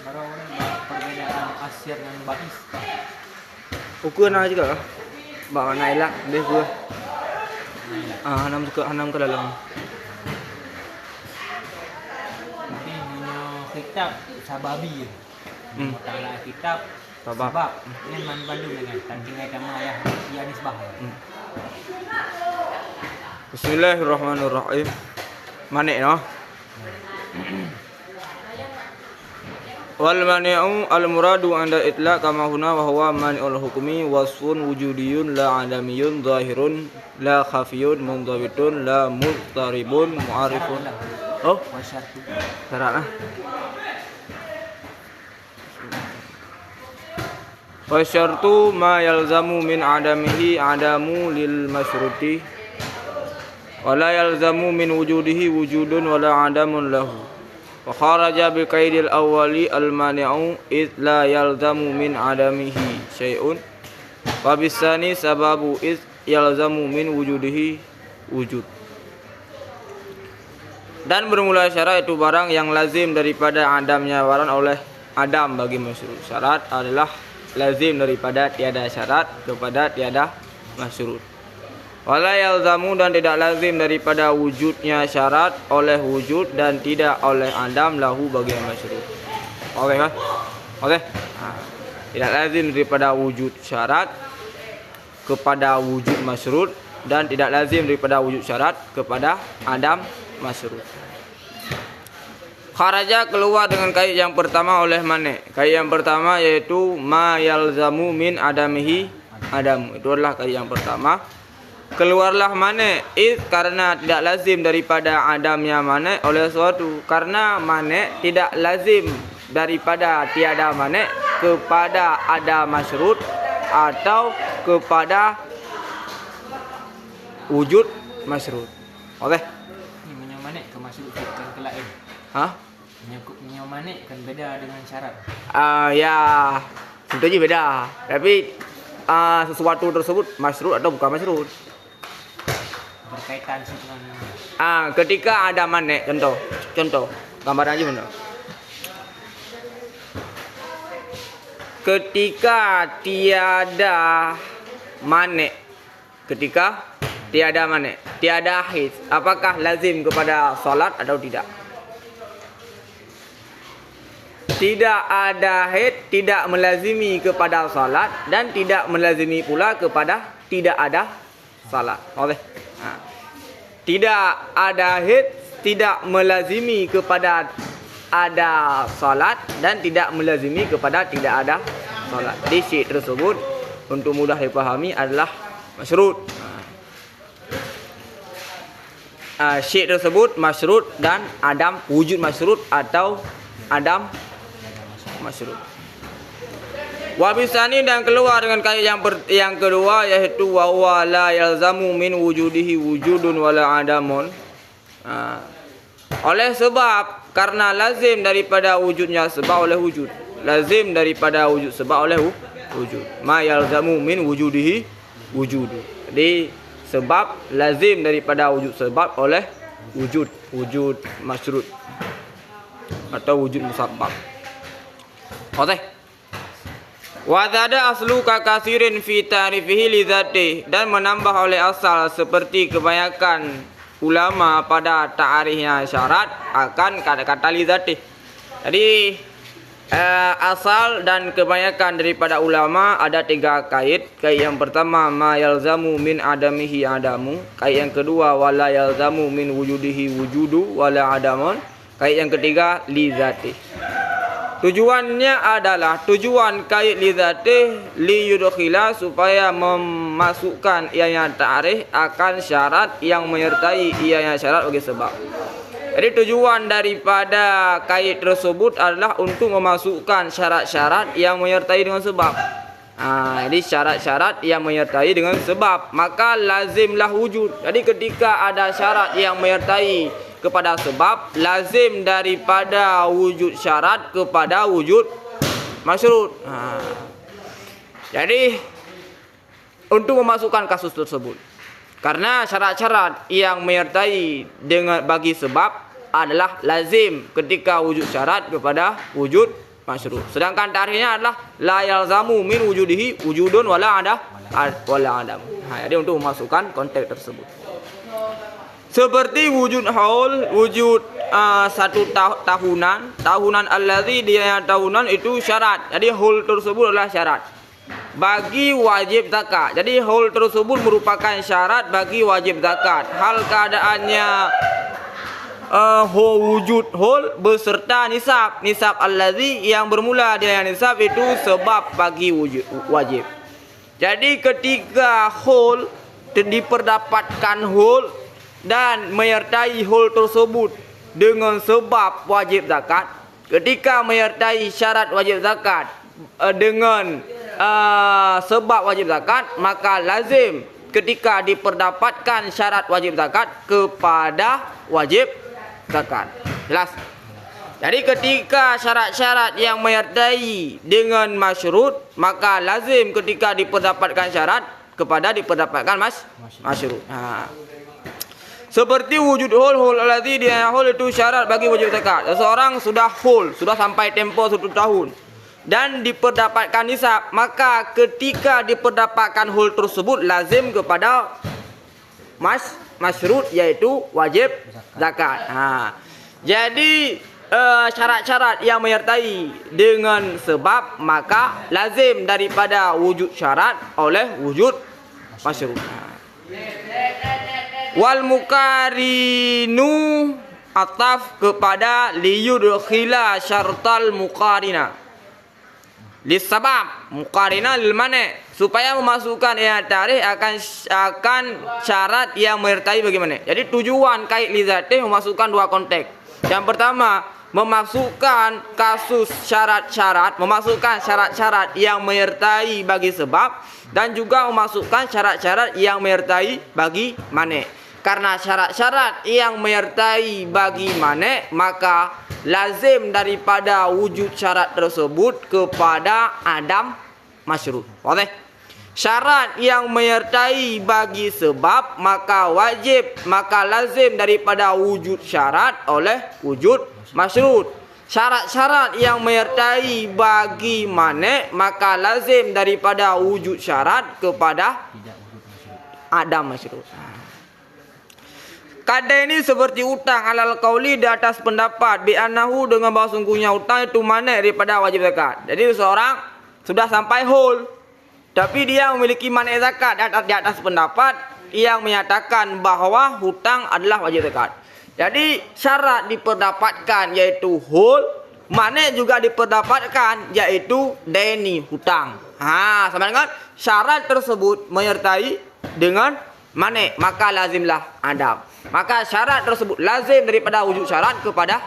baru perbedaan asyir dan bais. Ukur na juga. Ba mana elak lebih gua. Hanam ke dalam. Tapi hanya kitab sababi. Tanglah kitab Sabab. sebab dengan man Bandung dengan tantingai kama ayah Yanis Bah. Bismillahirrahmanirrahim. Manik no. Wal mani'u al muradu 'inda itlaq kama huna wa huwa mani'ul hukmi wasfun wujudiyun la 'adamiyun zahirun la khafiyun mundhabitun la muqtaribun mu'arifun. Oh, Wasyartu syarat nah. Wa syartu ma yalzamu min 'adamihi 'adamu lil masyruti wa la yalzamu min wujudihi wujudun wa la 'adamun lahu. Wa kharaja bi qaidil awwali al mani'u id la yalzamu min 'adamihi syai'un wa bisani sababu id yalzamu min wujudihi wujud. Dan bermula syarat itu barang yang lazim daripada adamnya barang oleh adam bagi masyhur. Syarat adalah lazim daripada tiada syarat kepada tiada masyhur. Wala yalzamu dan tidak lazim daripada wujudnya syarat oleh wujud dan tidak oleh adam lahu bagi masyhur. Oke kan? Oke. Tidak lazim daripada wujud syarat kepada wujud masyhur dan tidak lazim daripada wujud syarat kepada adam masyhur. Kharaja keluar dengan kait yang pertama oleh mane. Kait yang pertama yaitu ma yalzamu min adamihi adam. Itu adalah kait yang pertama. Keluarlah mane karena tidak lazim daripada adamnya mane oleh suatu. Karena mane tidak lazim daripada tiada mane kepada ada masyrut atau kepada wujud masyrut. Oke. ini menyamane ke masuk kan ke lain. Hah? Menyamane kan beda dengan syarat. Ya tentunya beda. Tapi sesuatu tersebut masyrut atau bukan masyrut. Berkaitan dengan Ketika ada mane, contoh gambaran aja benar. Ketika tiada mane, tiada haid, apakah lazim kepada salat atau tidak? Tidak ada haid, tidak melazimi kepada salat dan tidak melazimi pula kepada tidak ada salat. Oleh tidak ada haid, tidak melazimi kepada ada salat dan tidak melazimi kepada tidak ada salat. Jadi syai' tersebut untuk mudah dipahami adalah masyrut. Syai' tersebut masyrut dan adam wujud masyrut atau adam masyrut. Wabisani dan keluar dengan kait yang kedua yaitu wa huwa la yalzamu min wujudihi wujudun wala adamun. Oleh sebab karena lazim daripada wujudnya sebab oleh wujud. Lazim daripada wujud sebab oleh wujud. Ma yalzamu min wujudihi wujudu. Jadi sebab lazim daripada wujud sebab oleh wujud masyrut atau wujud musabbab. Oke. Wa zada aslu ka kasirin fi ta'rifihi li dzati dan menambah oleh asal seperti kebanyakan ulama pada ta'rifnya syarat akan kata-kata li dzati. Jadi asal dan kebanyakan daripada ulama ada 3 kait. Kait yang pertama ma yalzamu min adamihi adamu. Kait yang kedua wala yalzamu min wujudihi wujudu wala adamun. Kait yang ketiga li dzati. Tujuannya adalah tujuan kait li dzati li yudkhila supaya memasukkan ianya ta'rif akan syarat yang menyertai ianya syarat bagi sebab. Jadi tujuan daripada kait tersebut adalah untuk memasukkan syarat-syarat yang menyertai dengan sebab. Jadi syarat-syarat yang menyertai dengan sebab, maka lazimlah wujud. Jadi ketika ada syarat yang menyertai kepada sebab, lazim daripada wujud syarat kepada wujud masyrut. Jadi untuk memasukkan kasus tersebut, karena syarat-syarat yang menyertai dengan bagi sebab adalah lazim ketika wujud syarat kepada wujud masyruut. Sedangkan ta'rifnya adalah la yalzamu min wujudihi wujudun wala adam. Jadi untuk memasukkan konteks tersebut. Seperti wujud haul, wujud satu tahunan allazi dia tahunan itu syarat. Jadi haul tersebut adalah syarat bagi wajib zakat. Jadi haul tersebut merupakan syarat bagi wajib zakat. Hal keadaannya wujud haul beserta nisab allazi yang bermula dengan nisab itu sebab bagi wajib. Jadi ketika haul diperdapatkan haul dan menyertai hal tersebut dengan sebab wajib zakat, ketika menyertai syarat wajib zakat dengan sebab wajib zakat, maka lazim ketika diperdapatkan syarat wajib zakat kepada wajib zakat. Jelas? Jadi ketika syarat-syarat yang menyertai dengan masyruut, maka lazim ketika diperdapatkan syarat kepada diperdapatkan masyruut. Seperti wujud hul alladzi dia hul itu syarat bagi wajib zakat. Seseorang sudah hul, sudah sampai tempoh 1 tahun dan diperdapatkan nisab, maka ketika diperdapatkan hul tersebut lazim kepada masyruut yaitu wajib zakat. Jadi syarat-syarat yang menyertai dengan sebab maka lazim daripada wujud syarat oleh wujud masyruut. Wal mukarinu ataf kepada liyudkhila syartal mukarina lisabab mukarina lil mane, supaya memasukkan yang tarikh akan syarat yang menyertai bagaimana. Jadi tujuan kait li zatih memasukkan dua konteks. Yang pertama memasukkan kasus syarat-syarat, memasukkan syarat-syarat yang menyertai bagi sebab, dan juga memasukkan syarat-syarat yang menyertai bagi mane. Karena syarat-syarat yang menyertai bagi mane, maka lazim daripada wujud syarat tersebut kepada adam masyruut. Boleh? Syarat yang menyertai bagi sebab maka lazim daripada wujud syarat oleh wujud masyruut. Syarat-syarat yang menyertai bagi mane, maka lazim daripada wujud syarat kepada adam masyruut. Kada ini seperti utang alal qauli di atas pendapat bi annahu dengan bahawa sungguhnya utang itu mane daripada wajib zakat. Jadi seorang sudah sampai hul tapi dia memiliki mane zakat di atas pendapat yang menyatakan bahawa hutang adalah wajib zakat. Jadi syarat diperdapatkan yaitu hul, mane juga diperdapatkan yaitu deni hutang. Sama dengan syarat tersebut menyertai dengan mane, maka lazimlah adam. Maka syarat tersebut lazim daripada wujud syarat kepada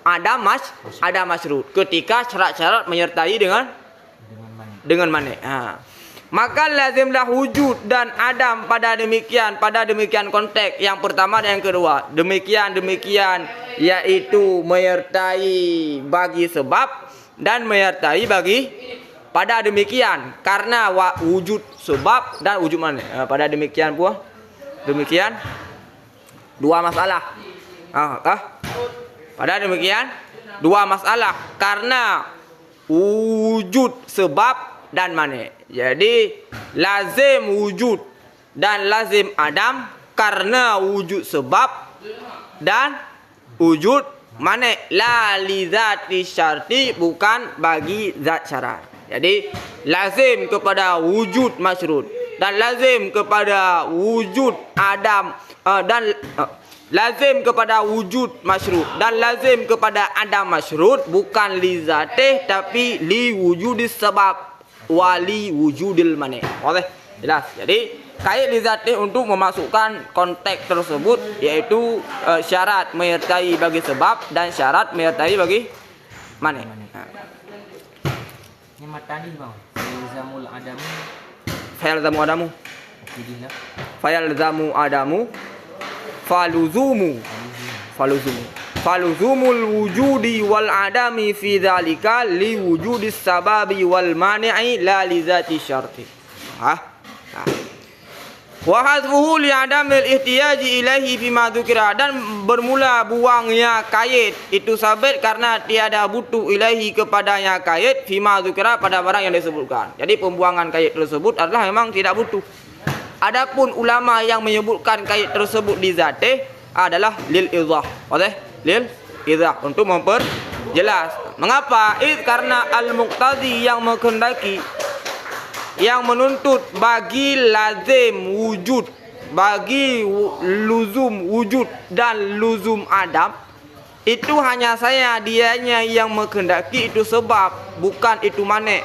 adam masyruut ketika syarat-syarat menyertai dengan mane. Maka lazimlah wujud dan adam pada demikian konteks yang pertama dan yang kedua. Demikian yaitu menyertai bagi sebab dan menyertai bagi pada demikian karena wujud sebab dan wujud mane. Pada demikian pula demikian dua masalah. Pada demikian dua masalah karena wujud sebab dan mane. Jadi lazim wujud dan lazim adam karena wujud sebab dan wujud mane. La li zati syarti, bukan bagi zat syarat. Jadi lazim kepada wujud masyruut dan lazim kepada wujud adam lazim kepada wujud masyruut dan lazim kepada adam masyruut, bukan li zatih tapi li wujudis sebab wali wujudil mane. Boleh? Jelas. Jadi kait li zatih untuk memasukkan konteks tersebut yaitu syarat menyertai bagi sebab dan syarat menyertai bagi mane. Ini matani bang. Ilzamul adamu. Fayalzamu adamu. Jadilah. Fayalzamu adamu. Faluzumul wujudi wal adami fi dzalika li wujudis sababi wal mani'i la li dzati syarti. Wa hadfuhu li adamil ihtiyaji ilaihi fima dzukira, dan bermula buangnya kait itu sabit karena tiada butuh ilaihi kepadanya kait fima dzukira pada barang yang disebutkan. Jadi pembuangan kait tersebut adalah memang tidak butuh. Adapun ulama yang menyebutkan kait tersebut di zatih adalah lil idzah. Oleh lil idzah, untuk memperjelas. Mengapa? Karena al-muqtadi yang menghendaki, yang menuntut bagi lazim wujud, bagi luzum wujud dan luzum adam, itu hanya saya dianya yang menghendaki itu sebab, bukan itu manik.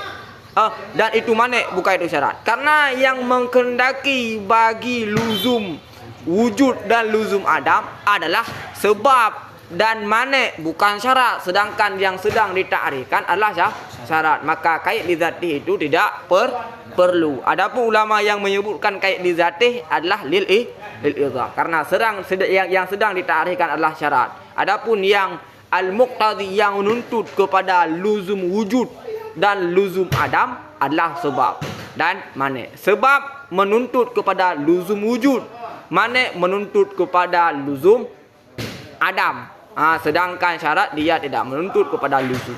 Dan itu manik, bukan itu syarat. Karena yang menghendaki bagi luzum wujud dan luzum adam adalah sebab dan manik, bukan syarat. Sedangkan yang sedang ditakrifkan adalah syarat. Maka kait li zatih itu tidak perlu. Adapun ulama yang menyebutkan kait li zatih adalah lil idzah, karena yang sedang ditakrifkan adalah syarat. Adapun yang al-muqtadi yang menuntut kepada luzum wujud dan luzum adam adalah sebab dan manik. Sebab menuntut kepada luzum wujud, manik menuntut kepada luzum adam. Sedangkan syarat dia tidak menuntut kepada luzum.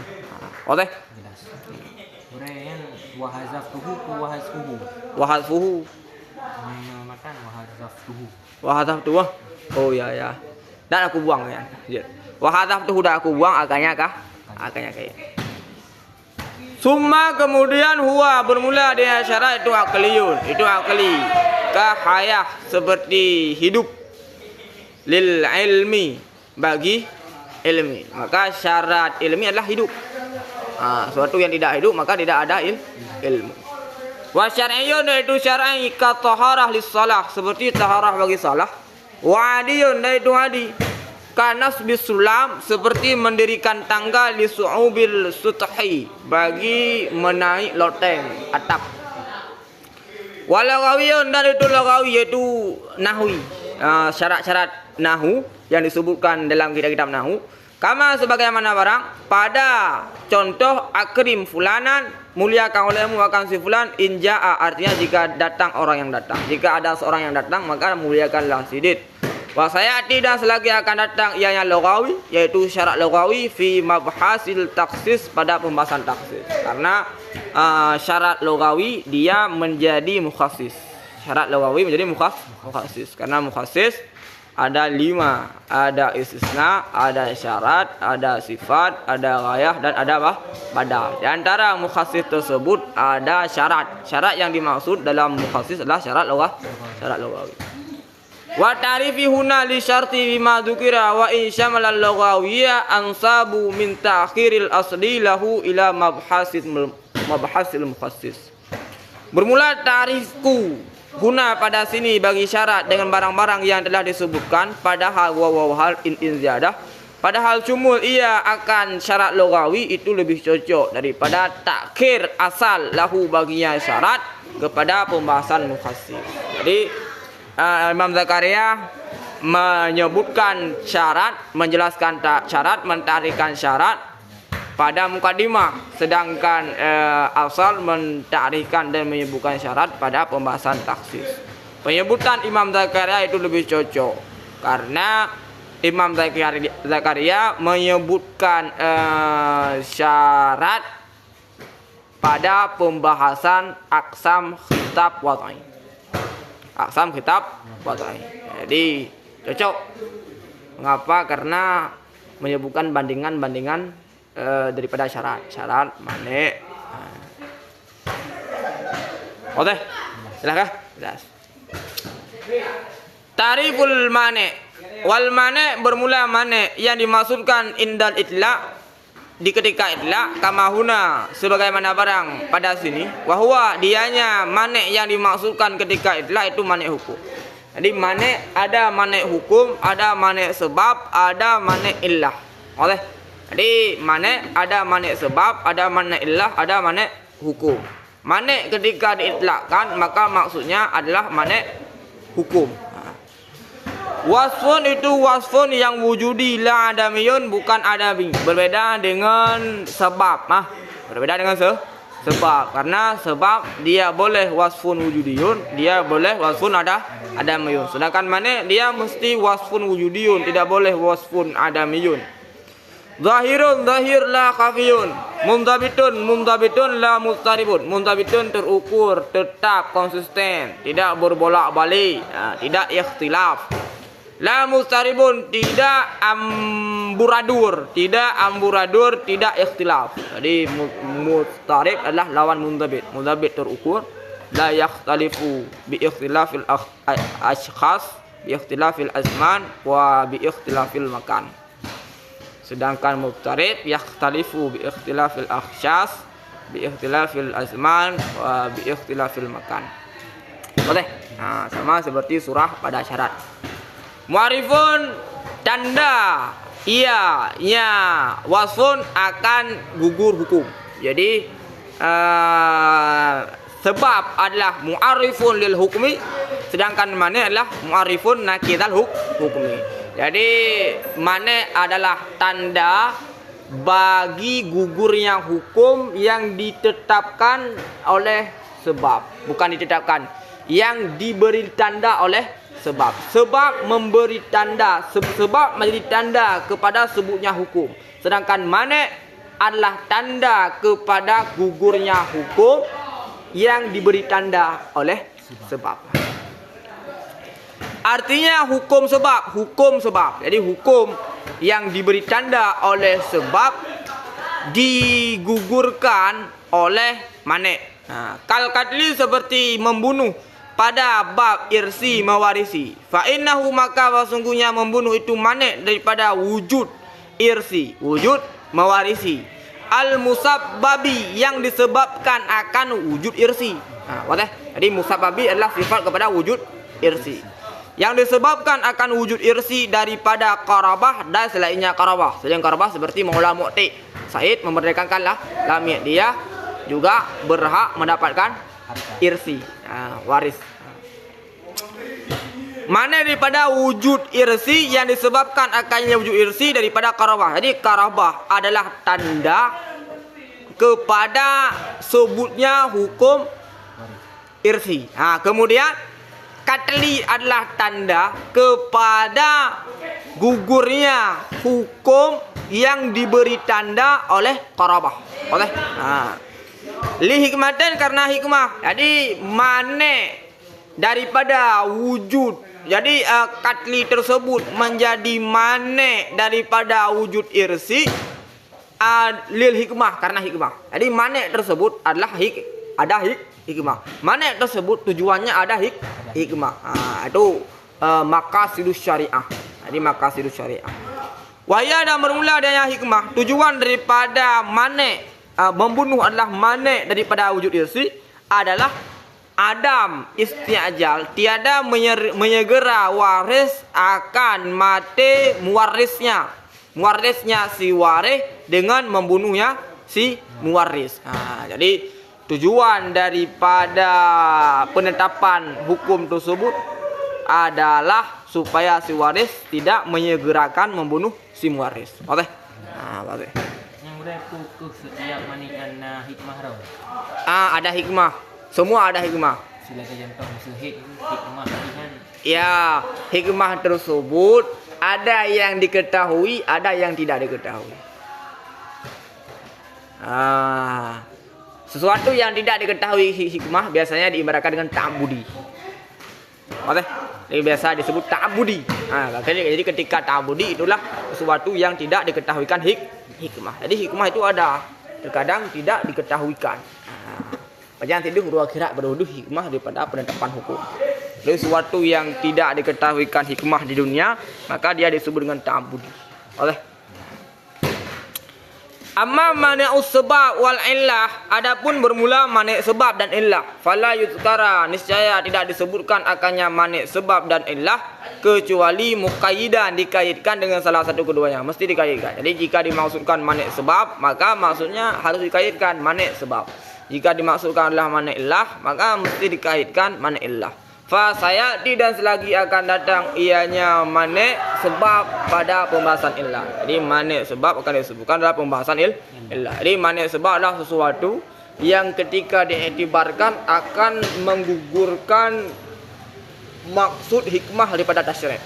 Okey? Jelas. Yang wahazaftuhu ke wahazfuhu. Wahazfuhu. Makan wahazaftuhu. Wahazaftuhu. Oh ya. Dan aku buang ya. Wahazaftuhu dah aku buang, akannya kah? Akannya kayak. Summa kemudian huwa bermula dengan syarat itu akliyun. Itu akli. Kahayah seperti hidup. Lil ilmi, bagi ilmi. Maka syarat ilmi adalah hidup. Suatu yang tidak hidup maka tidak ada ilmu. Wa syar'iyyun, itu syar'i ka taharah lis salah, seperti taharah bagi salah. Wa adiyun, itu adi ka nasbis sulam, seperti mendirikan tangga li su'ubil suthi, bagi menaik loteng atap. Wa lagawiyun, dan itu lagawi, yaitu nahwi. Syarat-syarat nahu yang disebutkan dalam kitab-kitab nahu, kama sebagaimana barang pada contoh akrim fulanan, muliakan olehmu akan si fulan, inja'a, artinya jika datang orang yang datang, jika ada seorang yang datang maka muliakanlah sidit. Wa sayati, dan selagi akan datang ianya lughawi, yaitu syarat lughawi fi mabhasil taksis, pada pembahasan taksis, karena syarat lughawi dia menjadi mukhassis. Syarat lughawi menjadi mukhassis karena mukhassis ada 5, ada istisna, ada syarat, ada sifat, ada ghayah, dan ada badal. Di antara mukhassis tersebut ada syarat. Syarat yang dimaksud dalam mukhassis adalah syarat lughawi. Wa ta'rifi huna li syarti bima dzukira wa in syamal al-lughawiyya ansabu min ta'khiril asli lahu ila mabhasil mukhassis. Bermula ta'rifku guna pada sini bagi syarat dengan barang-barang yang telah disebutkan, padahal hal in ziyadah, padahal cumul ia akan syarat lughawi itu lebih cocok daripada takhir asal lahu baginya syarat kepada pembahasan mukhassis. Jadi Imam Zakaria menyebutkan syarat, menjelaskan syarat, mentarikkan syarat pada mukadimah, sedangkan asal mentarikkan dan menyebutkan syarat pada pembahasan taksis. Penyebutan Imam Zakaria itu lebih cocok karena Imam Zakaria menyebutkan syarat pada pembahasan aksam khitab wad'i. Aksam khitab wad'i. Jadi cocok. Mengapa? Karena menyebutkan bandingan-bandingan daripada syarat manik. Oke, silahkan. Jelas. Tariful manik. Wal manik, bermula manik yang dimaksudkan indal itlaq, di ketika itlaq, kama huna, sebagaimana barang pada sini, wa huwa, dianya manik yang dimaksudkan ketika itlaq itu manik hukum. Jadi manik ada manik hukum, ada manik sebab, ada manik illah. Oke. Jadi manik ada manik sebab, ada manik illah, ada manik hukum. Manik ketika diitlakkan maka maksudnya adalah manik hukum. Wasfun, itu wasfun yang wujudi, la adamiyun, bukan adami. Berbeda dengan sebab. Berbeda dengan sebab. Karena sebab dia boleh wasfun wujudiyun, dia boleh wasfun adamiyun. Sedangkan mane dia mesti wasfun wujudiyun, tidak boleh wasfun adamiyun. Zahirun zahir la khafiyun, mundhabitun la mustaribun. Mundhabitun terukur, tetap, konsisten, tidak berbolak-balik, tidak ikhtilaf. La mustaribun tidak amburadul, tidak ikhtilaf. Jadi mustarib adalah lawan mundhabit. Mundhabit terukur, la yakhtalifu bi ikhtilafil ashkhas, bi ikhtilafil azman wa bi ikhtilafil makan. Sedangkan muftarid yakhtalifu bi ikhtilafil akhsyas, bi ikhtilafil azman wa bi ikhtilafil makan. Boleh? Nah, sama seperti surah pada syarat. Mu'arifun tanda iya wasfun akan gugur hukum. Jadi sebab adalah mu'arifun lil hukmi, sedangkan mane adalah mu'arifun nakidal hukmi. Jadi mane adalah tanda bagi gugurnya hukum yang ditetapkan oleh sebab, bukan ditetapkan, yang diberi tanda oleh sebab. Sebab memberi tanda, sebab menjadi tanda kepada sebutnya hukum. Sedangkan mane adalah tanda kepada gugurnya hukum yang diberi tanda oleh sebab. Artinya hukum sebab. Jadi hukum yang diberi tanda oleh sebab digugurkan oleh mane. Kal qatli seperti membunuh pada bab irsi mewarisi. Fa innahu maka sesungguhnya membunuh itu mane daripada wujud irsi, wujud mewarisi. Al musabbabi yang disebabkan akan wujud irsi. Jadi musabbabi adalah sifat kepada wujud irsi. Yang disebabkan akan wujud irsi daripada qarabah dan selainnya qarabah. Selain qarabah seperti Maula Mu'ti. Said memerdekakanlah lamiyat, dia juga berhak mendapatkan irsi, waris. Mana daripada wujud irsi yang disebabkan akannya wujud irsi daripada qarabah. Jadi qarabah adalah tanda kepada sebutnya hukum irsi. Kemudian katli adalah tanda kepada gugurnya hukum yang diberi tanda oleh qarabah. Oleh li hikmatan karena hikmah. Jadi mane daripada wujud. Jadi katli tersebut menjadi mane daripada wujud irsi lil hikmah karena hikmah. Jadi mane tersebut adalah ada hikmah. Mane tersebut tujuannya ada hikmah. Itu maqasidus syariah. Jadi maqasidus syariah. Waya dan bermula dengan hikmah. Tujuan daripada mane membunuh adalah mane daripada wujud irsi adalah adam isti'jal, tiada menyegera waris akan mati muwarisnya si waris dengan membunuhnya si muwaris. Jadi tujuan daripada penetapan hukum tersebut adalah supaya si waris tidak menyegerakan membunuh si muwaris. Oke? Oke. Yang udah ku setiap manikan hikmah raw. Ada hikmah. Semua ada hikmah. Sila contoh suhid hikmah kan. Ya, hikmah tersebut ada yang diketahui, ada yang tidak diketahui. Sesuatu yang tidak diketahui hikmah biasanya diibaratkan dengan ta'budi. Oke? Ini biasa disebut ta'budi. Jadi ketika ta'budi itulah sesuatu yang tidak diketahuikan hikmah. Jadi hikmah itu ada, terkadang tidak diketahuikan. Jangan tidur dua kira berwudu hikmah daripada penetapan hukum. Jadi sesuatu yang tidak diketahuikan hikmah di dunia, maka dia disebut dengan ta'budi. Oke? Amma mani'us sebab wal illah, adapun bermula mani' sebab dan illah, fala yuzkara, niscaya tidak disebutkan akannya mani' sebab dan illah kecuali muqayyidan, dikaitkan dengan salah satu keduanya, mesti dikaitkan. Jadi jika dimaksudkan mani' sebab, maka maksudnya harus dikaitkan mani' sebab. Jika dimaksudkan adalah mani' illah, maka mesti dikaitkan mani' illah. Fa sayati dan selagi akan datang ianya mane sebab pada pembahasan illah. Jadi mane sebab akan disebutkan dalam pembahasan illah. Jadi mane sebab adalah sesuatu yang ketika diiktibarkan akan menggugurkan maksud hikmah daripada tasyri'.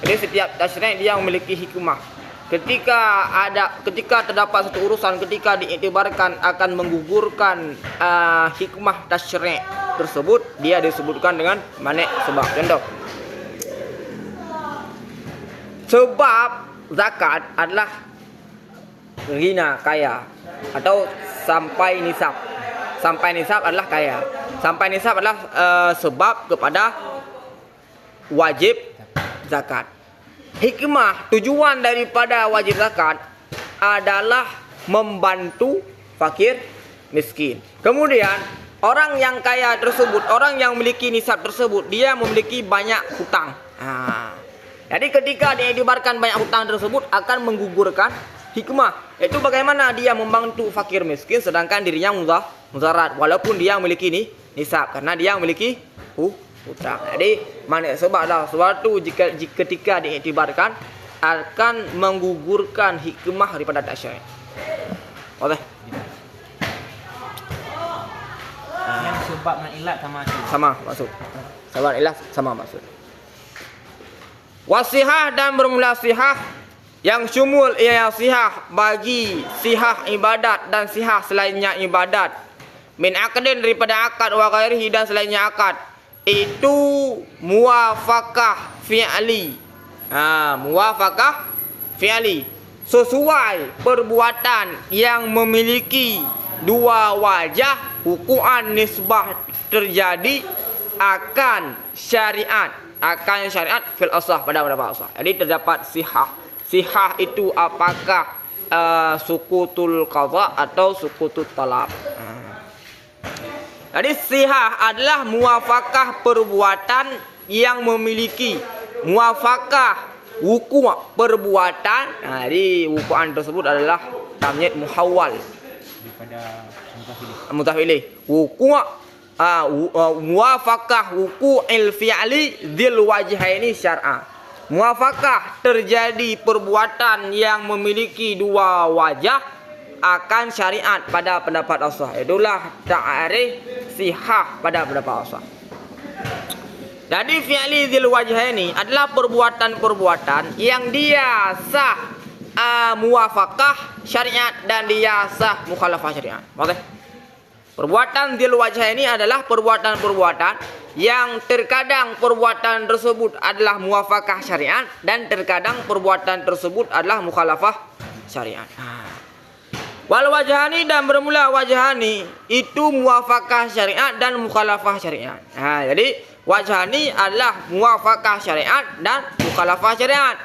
Jadi setiap tasyri' dia memiliki hikmah. Ketika terdapat satu urusan ketika diiktibarkan akan menggugurkan hikmah tasyri' tersebut, dia disebutkan dengan manik sebab. Contoh, sebab zakat adalah ghina, kaya, atau sampai nisab. Sampai nisab adalah kaya. Sampai nisab adalah sebab kepada wajib zakat. Hikmah, tujuan daripada wajib zakat adalah membantu fakir miskin. Kemudian orang yang kaya tersebut, orang yang memiliki nisab tersebut, dia memiliki banyak hutang. Jadi ketika diiktibarkan banyak hutang tersebut akan menggugurkan hikmah. Itu bagaimana dia membantu fakir miskin sedangkan dirinya mudarat walaupun dia memiliki nisab karena dia memiliki hutang. Jadi mana sebablah sesuatu ketika diiktibarkan akan menggugurkan hikmah daripada tasyri'. Okey. Yang sebab dan ilat sama maksud. Sebab ilat sama maksud. Wasihah dan bermula sihah yang syumul ialah sihah bagi sihah ibadat dan sihah selainnya ibadat. Min aqdin daripada akad wa ghairihi dan selainnya akad. Itu muwafaqah fi'li. Muwafaqah fi'li. Sesuai perbuatan yang memiliki dua wajah, hukuman nisbah terjadi akan syariat. Akan syariat fil asah pada pendapat asah. Jadi terdapat sihah. Sihah itu apakah sukutul qadha atau sukutul talab. Jadi sihah adalah muwafaqah perbuatan yang memiliki muwafaqah wuku' perbuatan. Jadi wuku'an tersebut adalah tamyiz muhawwal daripada mutafilih. Wuku' muwafaqah wuqu'il fi'li dzil wajhaini syar'a. Muwafaqah terjadi perbuatan yang memiliki dua wajah akan syariat pada pendapat asah. Itulah ta'arif sihah pada pendapat asah. Jadi fi'li dzil wajhaini adalah perbuatan-perbuatan yang dia sah muwafaqah syariat dan dia sah mukhalafah syariat. Okey. Perbuatan dzil wajhaini adalah perbuatan-perbuatan yang terkadang perbuatan tersebut adalah muwafaqah syariat dan terkadang perbuatan tersebut adalah mukhalafah syariat. Wal wajhani dan bermula wajhani itu muwafaqah syariat dan mukhalafah syariat. Jadi wajhani adalah muwafaqah syariat dan mukhalafah syariat.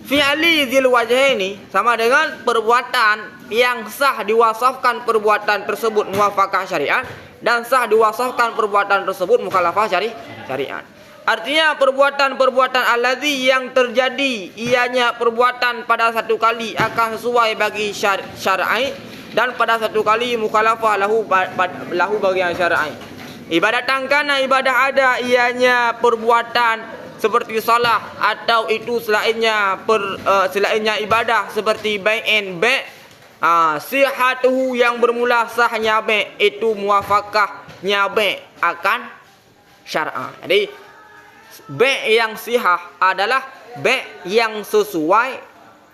Fi'li dzil wajhaini sama dengan perbuatan yang sah diwasafkan perbuatan tersebut muwafaqah syariat dan sah diwasafkan perbuatan tersebut mukhalafah syariat. Artinya perbuatan-perbuatan allazi yang terjadi ianya perbuatan pada satu kali akan sesuai bagi syar'i dan pada satu kali mukhalafah lahu bagi yang syar'i. Ibadatan kana ibadah ada ianya perbuatan seperti salah atau itu selainnya selainnya ibadah seperti bai'in sihatuhu yang bermula sahnya bai' itu muwafaqahnya bai' akan syar'a. Jadi bai' yang sihah adalah bai' yang sesuai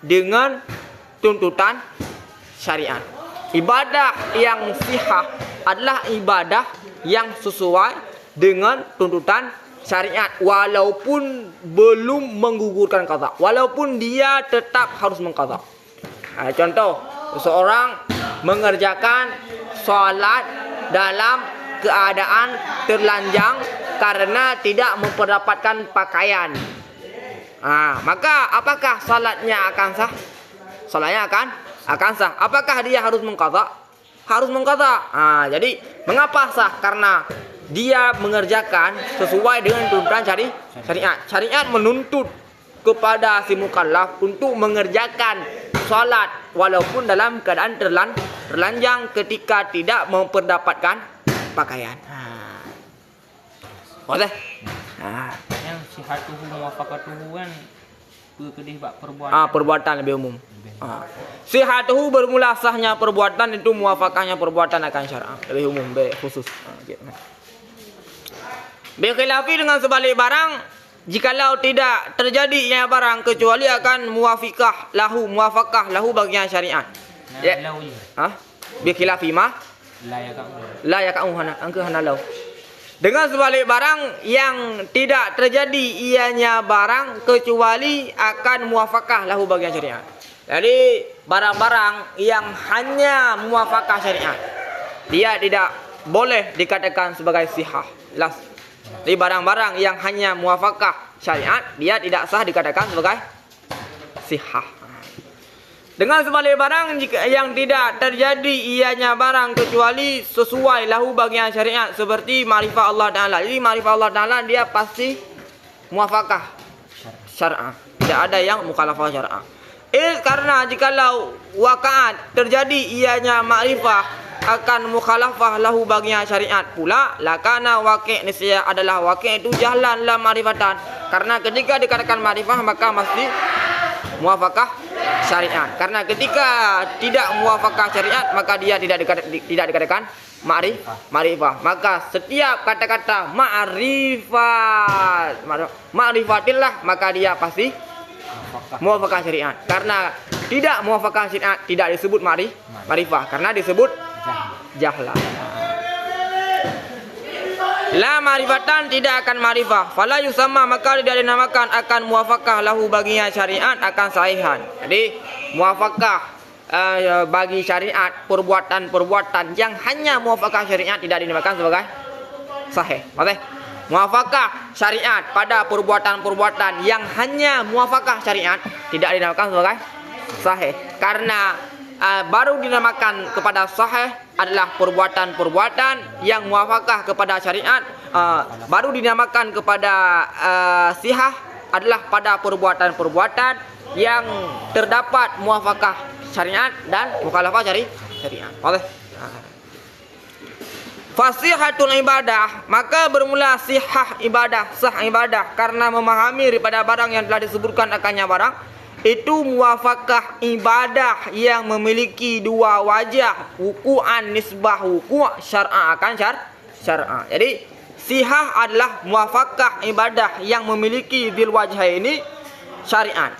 dengan tuntutan syariat. Ibadah yang sihah adalah ibadah yang sesuai dengan tuntutan syariat walaupun belum menggugurkan qadha, walaupun dia tetap harus mengqadha. Contoh, seseorang mengerjakan salat dalam keadaan terlanjang karena tidak memperdapatkan pakaian. Maka apakah salatnya akan sah? Salatnya akan sah. Apakah dia harus mengqadha? Harus mengqadha. Jadi mengapa sah? Karena dia mengerjakan sesuai dengan tuntutan syariat. Syariat menuntut kepada si mukallaf untuk mengerjakan salat walaupun dalam keadaan terlanjang ketika tidak memperdapatkan pakaian. Boleh? Yang sihatuhu muwafaqatuhu kan kedih bak perbuatan. Perbuatan lebih umum. Sihatuhu bermula sahnya perbuatan itu muwafaqahnya perbuatan akan syar'a. Lebih umum, khusus. Gitu. Berkhilafi dengan sebalik barang, jikalau tidak terjadinya barang kecuali akan muwafaqah lahu bagian syariat. Ya. Berkhilafi ma la yaka'u hana angka hana lau. Dengan sebalik barang yang tidak terjadi ianya barang kecuali akan muwafaqah lahu bagian syariat. Jadi barang-barang yang hanya muwafaqah syariat, dia tidak boleh dikatakan sebagai sihah. Jelas. Jadi barang-barang yang hanya muwafaqah syariat, dia tidak sah dikatakan sebagai sihah. Dengan sebalik barang yang tidak terjadi ianya barang kecuali sesuai lahu bagian syariat, seperti ma'rifah Allah Ta'ala. Jadi ma'rifah Allah Ta'ala dia pasti muwafaqah syar'ah. Tidak ada yang mukhalafah syar'ah. Karena jikalau waqa'at terjadi ianya ma'rifah akan mukhalafah lahu bagian syariat pula, lakana waqi' nisya adalah waqi' itu jahlan la ma'rifatan. Karena ketika dikatakan ma'rifah maka mesti muwafaqah syariat. Karena ketika tidak muwafaqah syariat maka dia tidak dikatakan ma'rifah. Maka setiap kata-kata ma'rifatillah maka dia pasti muwafaqah syariat. Karena tidak muwafaqah syariat tidak disebut ma'rifah, karena disebut jahla. La ma'rifatan tidak akan ma'rifah. Fala yusamma maka tidak dinamakan akan muwafaqah lahu baginya syariat akan sahihan. Jadi muwafaqah bagi syariat perbuatan-perbuatan yang hanya muwafaqah syariat tidak dinamakan sebagai sahih. Oke? Muwafaqah syariat pada perbuatan-perbuatan yang hanya muwafaqah syariat tidak dinamakan sebagai sahih. Karena baru dinamakan kepada sahih adalah perbuatan-perbuatan yang muwafaqah kepada syariat. Baru dinamakan kepada sihah adalah pada perbuatan-perbuatan yang terdapat muwafaqah syariat dan mukhalafah syariat. Boleh? Fasihatul ibadah, maka bermula sihah ibadah, sah ibadah karena memahami daripada barang yang telah disebutkan akannya barang. Itu muwafaqah ibadah yang memiliki dua wajah, wuku'an nisbah wuku', syar'a akan syar'a. Jadi sihah adalah muwafaqah ibadah yang memiliki dil wajah ini syariat.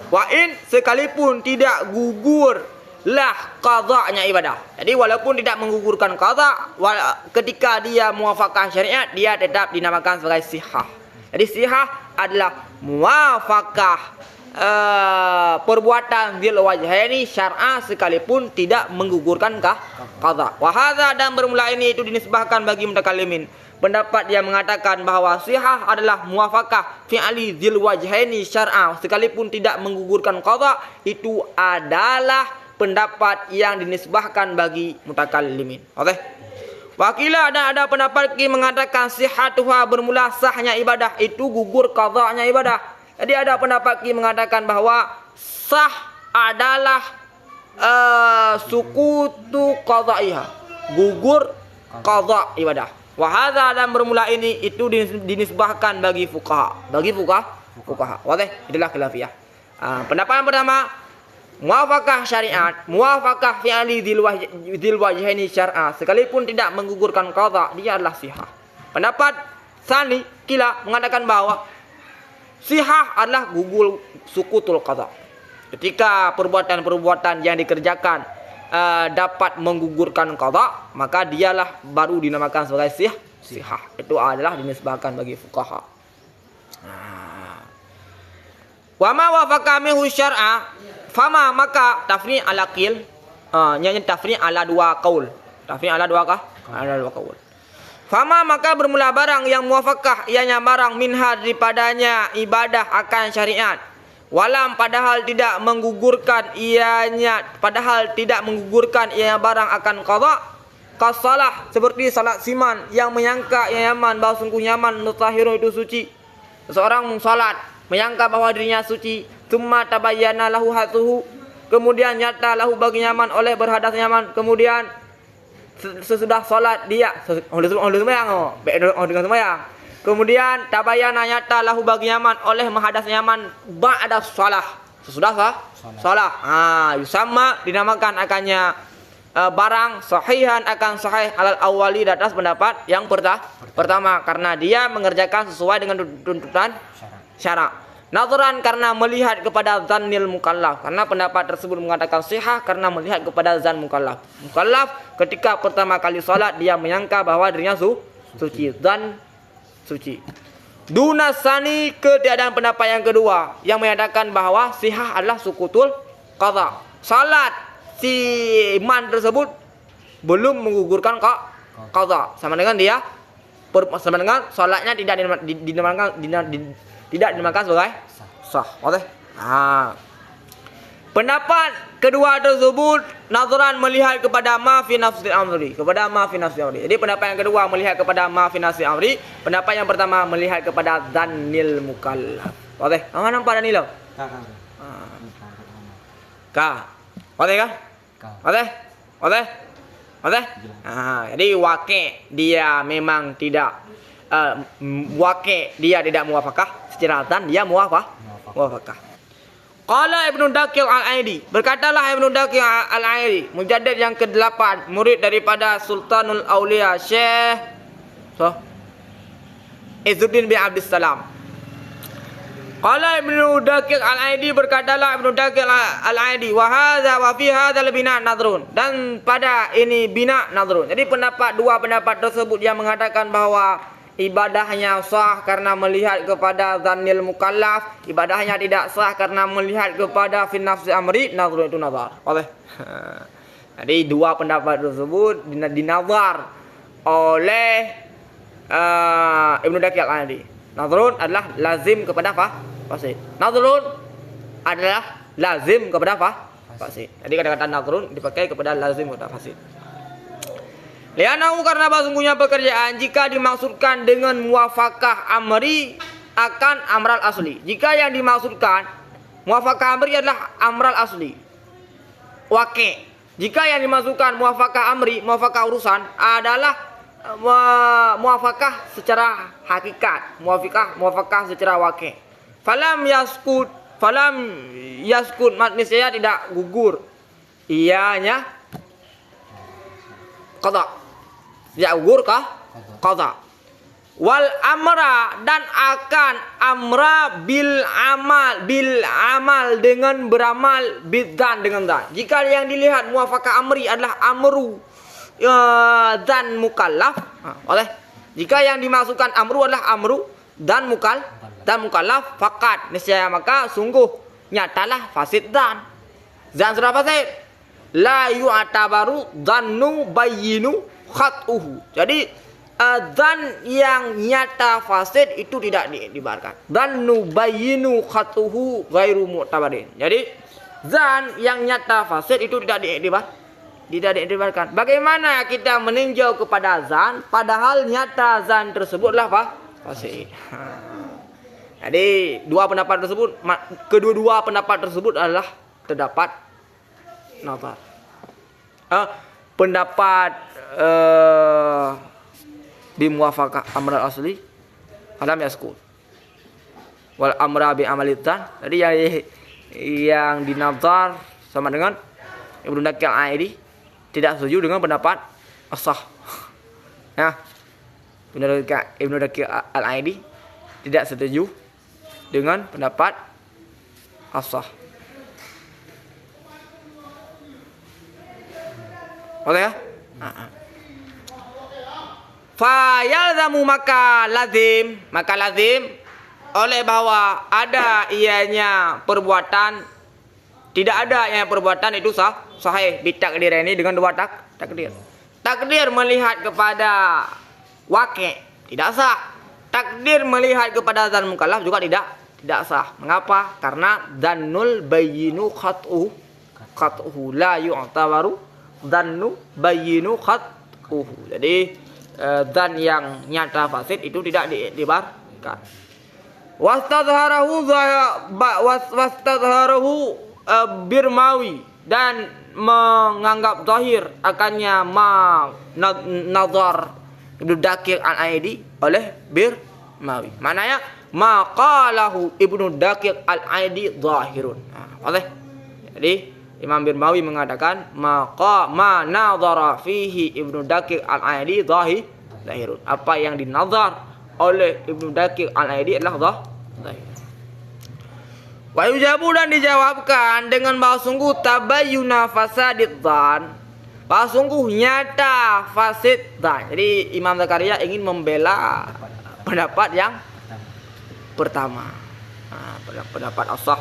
Wa in sekalipun tidak gugur lah qadha'nya ibadah. Jadi walaupun tidak menggugurkan qadha', ketika dia muwafaqah syariat dia tetap dinamakan sebagai sihah. Jadi sihah adalah muwafaqah perbuatan dzil wajhaini syar'a sekalipun tidak menggugurkan qadha. Wa hadza dan bermula ini itu dinisbahkan bagi mutakallimin. Pendapat yang mengatakan bahwa sihah adalah muwafaqah fi'li dzil wajhaini syar'a sekalipun tidak menggugurkan qadha, itu adalah pendapat yang dinisbahkan bagi mutakallimin. Oke? Wakilah dan ada pendapat yang mengatakan sihatuha bermula sahnya ibadah itu gugur qadha'nya ibadah. Jadi ada pendapat yang mengatakan bahwa sah adalah sukutu qadha'iha, gugur qadha' ibadah. Wa hadza dan bermula ini itu dinisbahkan bagi fuqaha. Bagi fuqaha. Wadah, itulah khilafiyah. Pendapat yang pertama, muwafaqah syariat, muwafaqah fi'li dzil wajhaini syar'a sekalipun tidak menggugurkan qadha' dia adalah sihah. Pendapat tsani kila mengatakan bahwa sihah adalah gugur sukutul qadha'. Ketika perbuatan-perbuatan yang dikerjakan dapat menggugurkan qadha', maka dialah baru dinamakan sebagai sihah. Itu adalah dinisbahkan bagi fuqaha. Wa ma wafaqa minhu syar'a fama maka tafri' ala qil. Nyanyi tafri' ala dua qaul. Tafri' ala dua kah? Ala dua qaul. Fama maka bermula barang yang muwafaqah ianya barang minha daripadanya ibadah akan syariat. Walam padahal tidak menggugurkan ianya barang akan qadha'. Kasalah seperti salat siman yang menyangka yang nyaman bahwa sungguh nyaman mutahhirun itu suci. Seseorang salat menyangka bahwa dirinya suci, tsumma tabayyana lahu hatuhu, kemudian nyata lahu bagi nyaman oleh berhadas nyaman, kemudian sesudah salat dia dengan sembahyang Kemudian tabayana nyata lahu bagi Yaman oleh mahadas Yaman ba'da shalah. Sesudah salah. Yusamma dinamakan akannya barang sahihan akan sahih alal awali di atas pendapat yang pertama karena dia mengerjakan sesuai dengan tuntutan syarak. Nadharan karena melihat kepada zannil mukallaf. Karena pendapat tersebut mengatakan sihah karena melihat kepada zan mukallaf. Mukallaf ketika pertama kali salat dia menyangka bahwa dirinya suci dan suci. Dunasani ketiadaan pendapat yang kedua yang menyatakan bahwa sihah adalah sukutul qadha. Salat si iman tersebut belum menggugurkan qadha. Sama dengan salatnya tidak dinamakan sebagai sah. Oke. Pendapat kedua tersebut nadharan melihat kepada ma fi nafsil amri, kepada ma fi nafsil amri. Jadi pendapat yang kedua melihat kepada ma fi nafsil amri, pendapat yang pertama melihat kepada dzannil mukallaf. Oke, nampak ni lo? Ka. Oke kah? Oke. Jadi waqi' dia memang tidak waqi' dia tidak muwafaqah secara dzan, dia muwafaqah. Qala Ibnu Daqiq Al-Aidi, berkatalah Ibnu Daqiq Al-Aidi, mujaddid yang ke-8, murid daripada Sultanul Auliya Syekh Izzuddin bin Abdus Salam. Qala Ibnu Daqiq Al-Aidi, berkatalah Ibnu Daqiq Al-Aidi, wa hadza wa fi hadzal bina nadrun, dan pada ini bina nadrun. Jadi dua pendapat tersebut yang mengatakan bahwa ibadahnya sah karena melihat kepada zannil mukallaf, ibadahnya tidak sah karena melihat kepada fi nafsi amri, nazar itu nazar. Oleh. Jadi dua pendapat tersebut dinazar oleh Ibnu Daqiq Al-Aidi. Nazarun adalah lazim kepada fasid. Nazarun adalah lazim kepada fasid. Jadi kata-kata nazarun dipakai kepada lazim kepada fasid. Lianahu karena sesungguhnya pekerjaan jika dimaksudkan dengan muwafaqah amri akan amral asli. Jika yang dimaksudkan muwafaqah amri adalah amral asli. Waqi'. Jika yang dimaksudkan muwafaqah amri, muwafaqah urusan adalah muwafaqah secara hakikat, muwafaqah secara waqi'. Falam yaskut maksudnya tidak gugur. Ianya qada. Ya gugur qadha. Wal amra dan akan amra bil amal dengan beramal bidzan dengan dzan. Jika yang dilihat muwafaqah amri adalah amru dzan mukallaf, oleh jika yang dimaksudkan amru adalah amru dan mukallaf faqat niscaya maka sungguh nyatalah fasid dzan. Dzan sudah fasid. La yu'tabaru dzannu bayyinu khatuhu. Jadi dzan yang nyata fasid itu tidak diibaratkan. Dzannu bayyinu khatuhu ghairu mu'tabarin. Jadi dzan yang nyata fasid itu tidak diibaratkan. Bagaimana kita meninjau kepada dzan padahal nyata dzan tersebutlah fasid. Jadi kedua-dua pendapat tersebut adalah terdapat nazar. Pendapat bimuwafaqah amral asli alam yaskut wal amra bi amalidzan. Jadi yang dinazar sama dengan Ibnu Daqiq Al-Aidi tidak setuju dengan pendapat as-sah. Ya. Ibnu Daqiq Al-Aidi tidak setuju dengan pendapat as-sah. Oke ya? Fayalzamu maka lazim oleh bahwa ada ianya perbuatan, tidak ada yang perbuatan itu sahih bitakdir ini dengan dua takdir. Takdir melihat kepada waqi' tidak sah. Takdir melihat kepada dzan mukallaf juga tidak sah. Mengapa? Karena dzannul bayyinu khatuhu la yu'tabaru dzannu bayyinu khatuhu. Jadi dzan yang nyata fasid itu tidak diibaratkan. Wastadharahu Birmawi dan menganggap zahir akannya nazar Ibnu Daqiq Al-Aidi oleh Mawi. Maknanya maqalahu Ibnu Daqiq Al-Aidi zahirun. Boleh. Jadi Imam Birmawi mengatakan ma nadhara fihi Ibnu Daqiq Al-Aidi zahirun. Apa yang dinazar oleh Ibnu Daqiq Al-Aidi adalah zahir. Wa yujabu dan dijawabkan dengan bahwa sungguh tabayyuna fasadid dzan. Bahwa sungguh nyata fasid dzan. Jadi Imam Zakaria ingin membela pendapat yang pertama. Pendapat asah.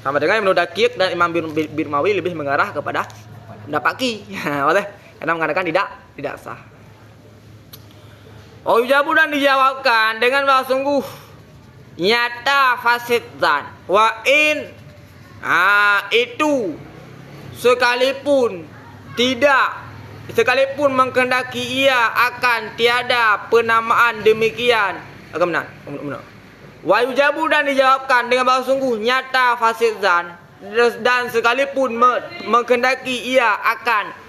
Sama dengan Ibnu Daqiq dan Imam Birmawi lebih mengarah kepada pendapat Ki. Boleh. Karena mengatakan tidak sah. Oh yujabu dan dijawabkan dengan bahwa sungguh nyata fasid dzan wa in itu sekalipun menghendaki ia akan tiada penamaan demikian benar. Wa yujabu dan dijawabkan dengan bahwa sungguh nyata fasid dzan dan sekalipun menghendaki ia akan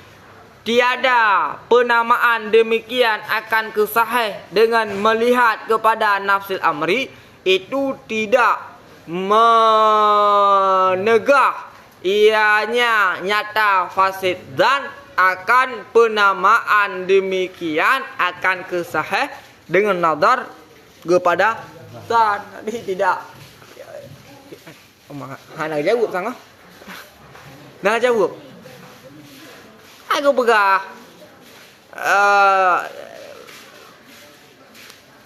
tiada penamaan demikian akan kesahih dengan melihat kepada nafsil amri itu tidak menegah ianya nyata fasid dan akan penamaan demikian akan kesahih dengan nazar kepada zan. Jadi tidak hanya jawab sangat. Nah jawab. Aku pegah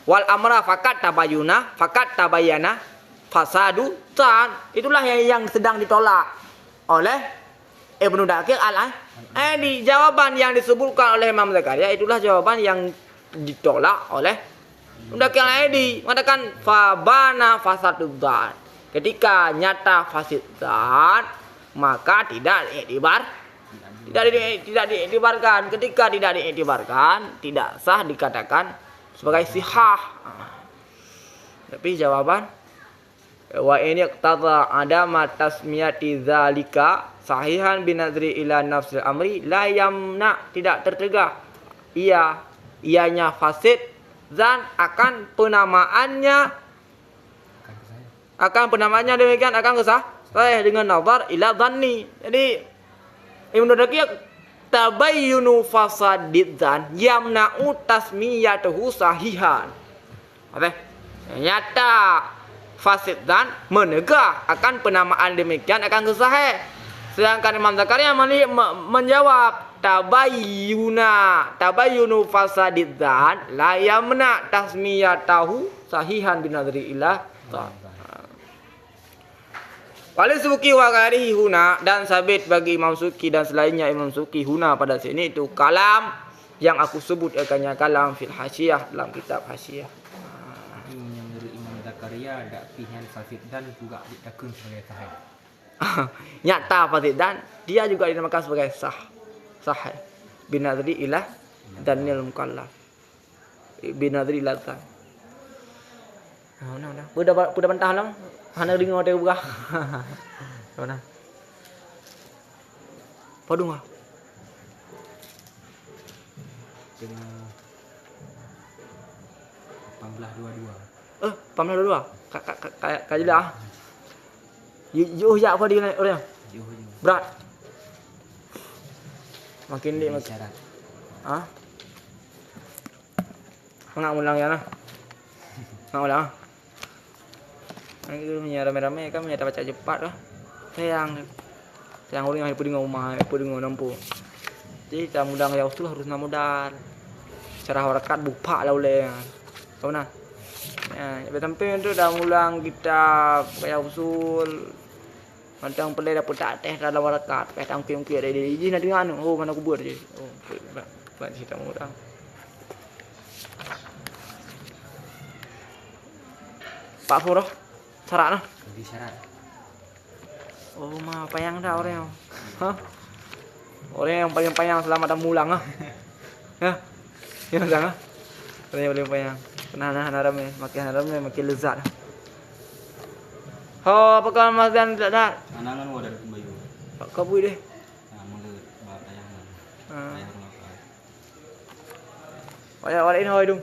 wal amra fakat tabayana fasadu tan. Itulah yang sedang ditolak oleh Ibnu Daqiq Al-Aidi. Jawaban yang disebutkan oleh Imam Zakaria itulah jawaban yang ditolak oleh Ibnu Daqiq Al-Aidi. Mengatakan fabana fasadu tan. Ketika nyata fasid tan maka tidak diiktibarkan. Ketika tidak diiktibarkan tidak sah dikatakan sebagai sihah. Tapi jawaban wa ini iqtada adama tasmiyati zalika sahihan binadri ila nafsil amri la yamna, tidak tercegah ianya fasid zan akan penamaannya demikian akan kesah saya dengan nazar ila dhanni. Jadi Ibnu Daqiq tabayyunu fasadid dzan yamna'u tasmiyatuhu sahihan. Oke. Nyata fasid dzan menegah akan penamaan demikian akan kesahih. Sedangkan Imam Zakaria menjawab tabayyunu fasadid dzan la yamna tasmiyatahu sahihan binadri ila dzan. Wali Suki wa ghairihi huna, dan sabit bagi Imam Suki dan selainnya Imam Suki huna pada sini itu kalam yang aku sebut akannya kalam fil hasyiyah dalam kitab hasyiyah. Yang menurut Imam Zakaria ada pilihan fasid dan juga ditakun sebagai sahih. Nyata fasid dan dia juga dinamakan sebagai sahih binadri ilah danil mukallaf binadri ilatan. Nah, udah bantah lang. Hana dengar dia buka. Mana? Padung ah. Dengan 1822. 1822. Kayak dah. Jauh ya apa dia orang? Jauh. Berat. Makin dia makin syarat. Ah? Enggak ulang ya nah. Enggak ulang. Itu punya rame-rame kan punya baca cepat lah. Sayang orang yang puding rumah, puding nampu. Jadi tak mudah ya usul harus namudar. Cara harakat buka lah oleh. Tahu nah. Ya, sampai itu dah ulang kita kayak usul. Macam pelai dapat tak teh dalam harakat, kayak tangki-tangki ada di izin ada dengan oh mana aku buat je. Oh, buat cerita mudah. Pak Furoh syarat lah. Lebih syarat. Oh mah payang dah orang yang. Hah? Orang yang paling payang selama dah mulang ah. Ya. Ya jangan. Orang yang paling payang. Penahan rame, makin rame makin lezat. Oh, apakah Mas Dan tidak ada? Anak-anak ada kembali. Pak kabui deh. Nah, mulut bapak yang. Payah wala ini hoy dong.